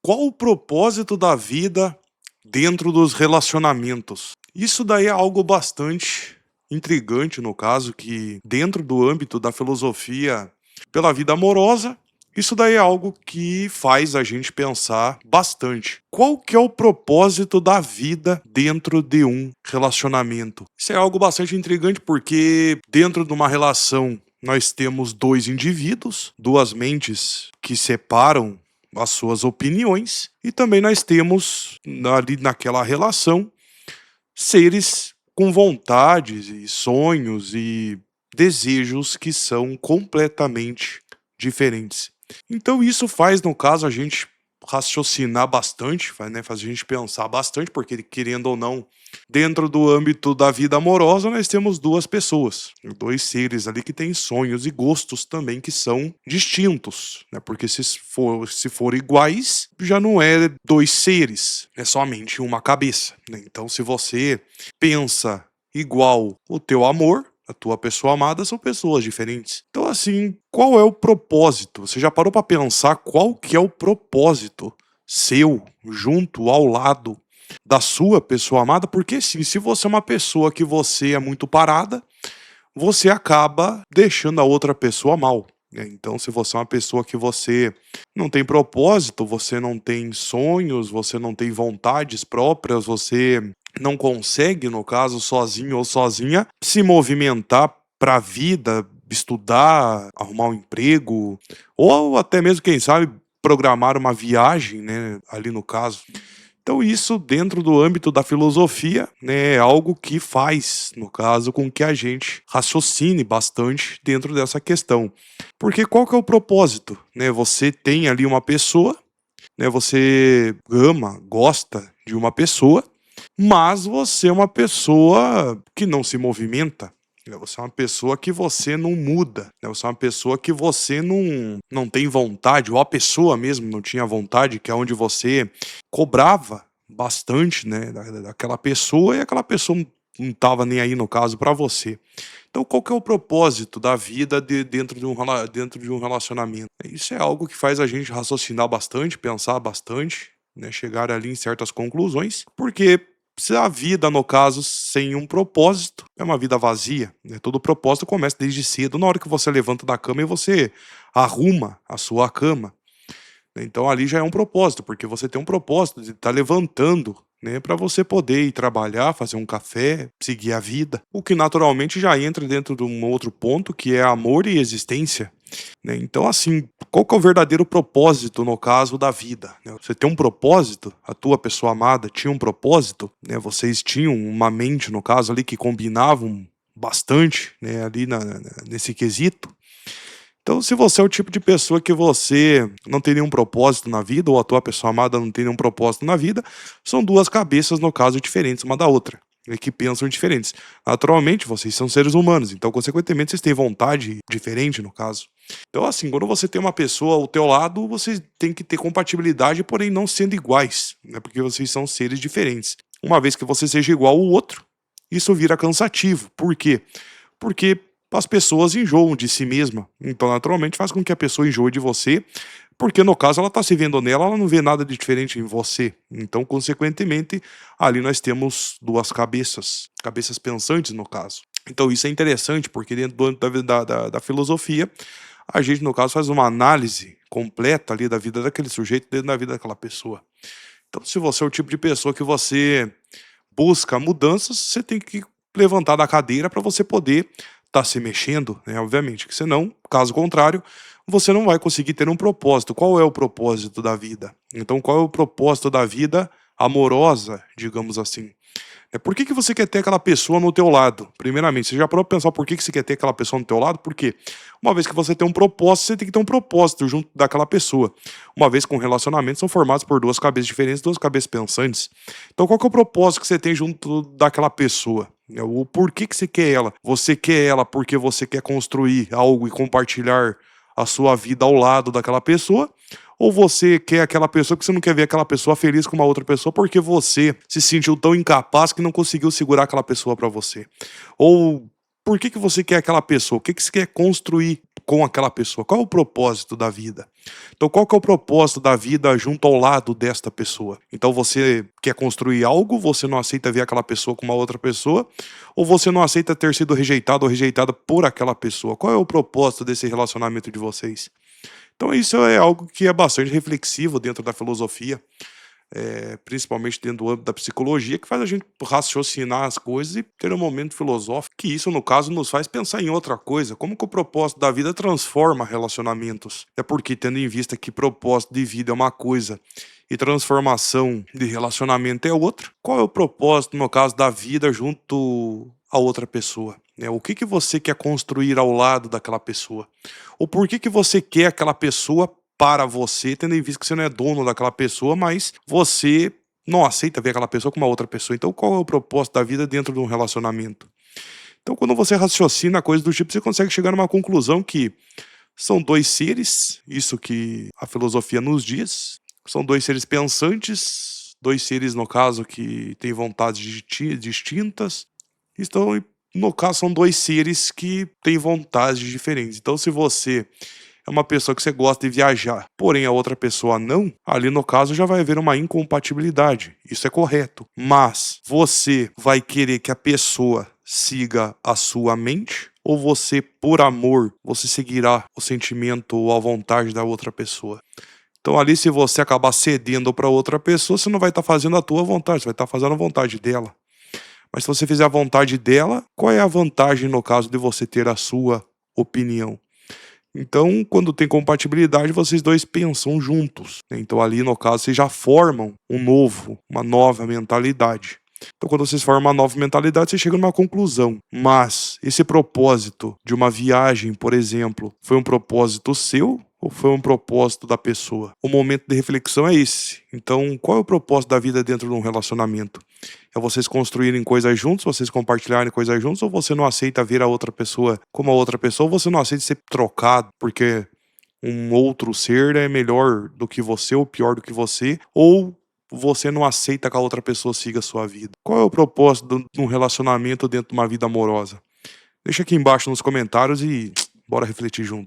Qual o propósito da vida dentro dos relacionamentos? Isso daí é algo bastante intrigante, no caso, que dentro do âmbito da filosofia pela vida amorosa, isso daí é algo que faz a gente pensar bastante. Qual que é o propósito da vida dentro de um relacionamento? Isso é algo bastante intrigante porque dentro de uma relação nós temos dois indivíduos, duas mentes que separam as suas opiniões, e também nós temos ali naquela relação seres com vontades e sonhos e desejos que são completamente diferentes. Então isso faz, no caso, a gente raciocinar bastante, faz a gente pensar bastante, porque querendo ou não, dentro do âmbito da vida amorosa, nós temos duas pessoas, dois seres ali que têm sonhos e gostos também que são distintos, né? Porque se for iguais, já não é dois seres, é somente uma cabeça, né? Então, se você pensa igual o teu amor, a tua pessoa amada, são pessoas diferentes. Então, assim, qual é o propósito? Você já parou para pensar qual que é o propósito seu, junto, ao lado da sua pessoa amada? Porque, sim, se você é uma pessoa que você é muito parada, você acaba deixando a outra pessoa mal, né? Então, se você é uma pessoa que você não tem propósito, você não tem sonhos, você não tem vontades próprias, você não consegue, no caso, sozinho ou sozinha, se movimentar para a vida, estudar, arrumar um emprego, ou até mesmo, quem sabe, programar uma viagem, né, ali no caso. Então isso dentro do âmbito da filosofia, né, é algo que faz, no caso, com que a gente raciocine bastante dentro dessa questão. Porque qual que é o propósito, né? Você tem ali uma pessoa, né, você ama, gosta de uma pessoa, mas você é uma pessoa que não se movimenta, né? Você é uma pessoa que você não muda, né? Você é uma pessoa que você não tem vontade, ou a pessoa mesmo não tinha vontade, que é onde você cobrava bastante, né, daquela pessoa, e aquela pessoa não estava nem aí, no caso, para você. Então, qual que é o propósito da vida dentro de um relacionamento? Isso é algo que faz a gente raciocinar bastante, pensar bastante, né, chegar ali em certas conclusões, porque se a vida, no caso, sem um propósito, é uma vida vazia, né? Todo propósito começa desde cedo, na hora que você levanta da cama e você arruma a sua cama. Então ali já é um propósito, porque você tem um propósito de estar levantando, né, para você poder ir trabalhar, fazer um café, seguir a vida. O que naturalmente já entra dentro de um outro ponto, que é amor e existência, né? Então, assim, qual que é o verdadeiro propósito no caso da vida, né? Você tem um propósito, a tua pessoa amada tinha um propósito, né? Vocês tinham uma mente, no caso ali, que combinavam bastante, né, ali nesse quesito. Então, se você é o tipo de pessoa que você não tem nenhum propósito na vida, ou a tua pessoa amada não tem nenhum propósito na vida, são duas cabeças, no caso, diferentes uma da outra, e que pensam diferentes. Naturalmente, vocês são seres humanos, então, consequentemente, vocês têm vontade diferente, no caso. Então, assim, quando você tem uma pessoa ao teu lado, vocês têm que ter compatibilidade, porém não sendo iguais, né? Porque vocês são seres diferentes. Uma vez que você seja igual ao outro, isso vira cansativo. Por quê? Porque as pessoas enjoam de si mesma. Então, naturalmente, faz com que a pessoa enjoe de você, porque no caso ela está se vendo nela, ela não vê nada de diferente em você. Então, consequentemente, ali nós temos duas cabeças, cabeças pensantes no caso. Então, isso é interessante, porque dentro do âmbito da filosofia, a gente, no caso, faz uma análise completa ali da vida daquele sujeito dentro da vida daquela pessoa. Então, se você é o tipo de pessoa que você busca mudanças, você tem que levantar da cadeira para você poder estar se mexendo, né? Obviamente, que senão, caso contrário, você não vai conseguir ter um propósito. Qual é o propósito da vida? Então, qual é o propósito da vida amorosa, digamos assim? Por que que você quer ter aquela pessoa no teu lado? Primeiramente, você já parou pra pensar por que que você quer ter aquela pessoa no teu lado? Porque uma vez que você tem um propósito, você tem que ter um propósito junto daquela pessoa. Uma vez que um relacionamento são formados por duas cabeças diferentes, duas cabeças pensantes. Então qual que é o propósito que você tem junto daquela pessoa? O porquê que você quer ela? Você quer ela porque você quer construir algo e compartilhar a sua vida ao lado daquela pessoa? Ou você quer aquela pessoa que você não quer ver aquela pessoa feliz com uma outra pessoa porque você se sentiu tão incapaz que não conseguiu segurar aquela pessoa pra você? Ou por que você quer aquela pessoa? O que você quer construir com aquela pessoa? Qual é o propósito da vida? Então, qual que é o propósito da vida junto ao lado desta pessoa? Então, você quer construir algo, você não aceita ver aquela pessoa com uma outra pessoa, ou você não aceita ter sido rejeitado ou rejeitada por aquela pessoa? Qual é o propósito desse relacionamento de vocês? Então, isso é algo que é bastante reflexivo dentro da filosofia, principalmente dentro do âmbito da psicologia, que faz a gente raciocinar as coisas e ter um momento filosófico, que isso, no caso, nos faz pensar em outra coisa. Como que o propósito da vida transforma relacionamentos? É porque, tendo em vista que propósito de vida é uma coisa e transformação de relacionamento é outra, qual é o propósito, no caso, da vida junto a outra pessoa? O que você quer construir ao lado daquela pessoa? Ou por que você quer aquela pessoa para você, tendo em vista que você não é dono daquela pessoa, mas você não aceita ver aquela pessoa como uma outra pessoa. Então, qual é o propósito da vida dentro de um relacionamento? Então, quando você raciocina coisas do tipo, você consegue chegar numa conclusão que são dois seres, isso que a filosofia nos diz, são dois seres pensantes, dois seres, no caso, que têm vontades distintas, então, no caso, são dois seres que têm vontades diferentes. Então, se você é uma pessoa que você gosta de viajar, porém a outra pessoa não, ali no caso já vai haver uma incompatibilidade. Isso é correto. Mas você vai querer que a pessoa siga a sua mente? Ou você, por amor, você seguirá o sentimento ou a vontade da outra pessoa? Então ali, se você acabar cedendo para outra pessoa, você não vai estar fazendo a tua vontade, você vai estar fazendo a vontade dela. Mas se você fizer a vontade dela, qual é a vantagem no caso de você ter a sua opinião? Então, quando tem compatibilidade, vocês dois pensam juntos, né? Então ali, no caso, vocês já formam uma nova mentalidade. Então, quando vocês formam uma nova mentalidade, vocês chegam numa conclusão. Mas esse propósito de uma viagem, por exemplo, foi um propósito seu ou foi um propósito da pessoa? O momento de reflexão é esse. Então, qual é o propósito da vida dentro de um relacionamento? É vocês construírem coisas juntos, vocês compartilharem coisas juntos, ou você não aceita ver a outra pessoa como a outra pessoa, ou você não aceita ser trocado porque um outro ser é melhor do que você ou pior do que você, ou você não aceita que a outra pessoa siga a sua vida. Qual é o propósito de um relacionamento dentro de uma vida amorosa? Deixa aqui embaixo nos comentários e bora refletir junto.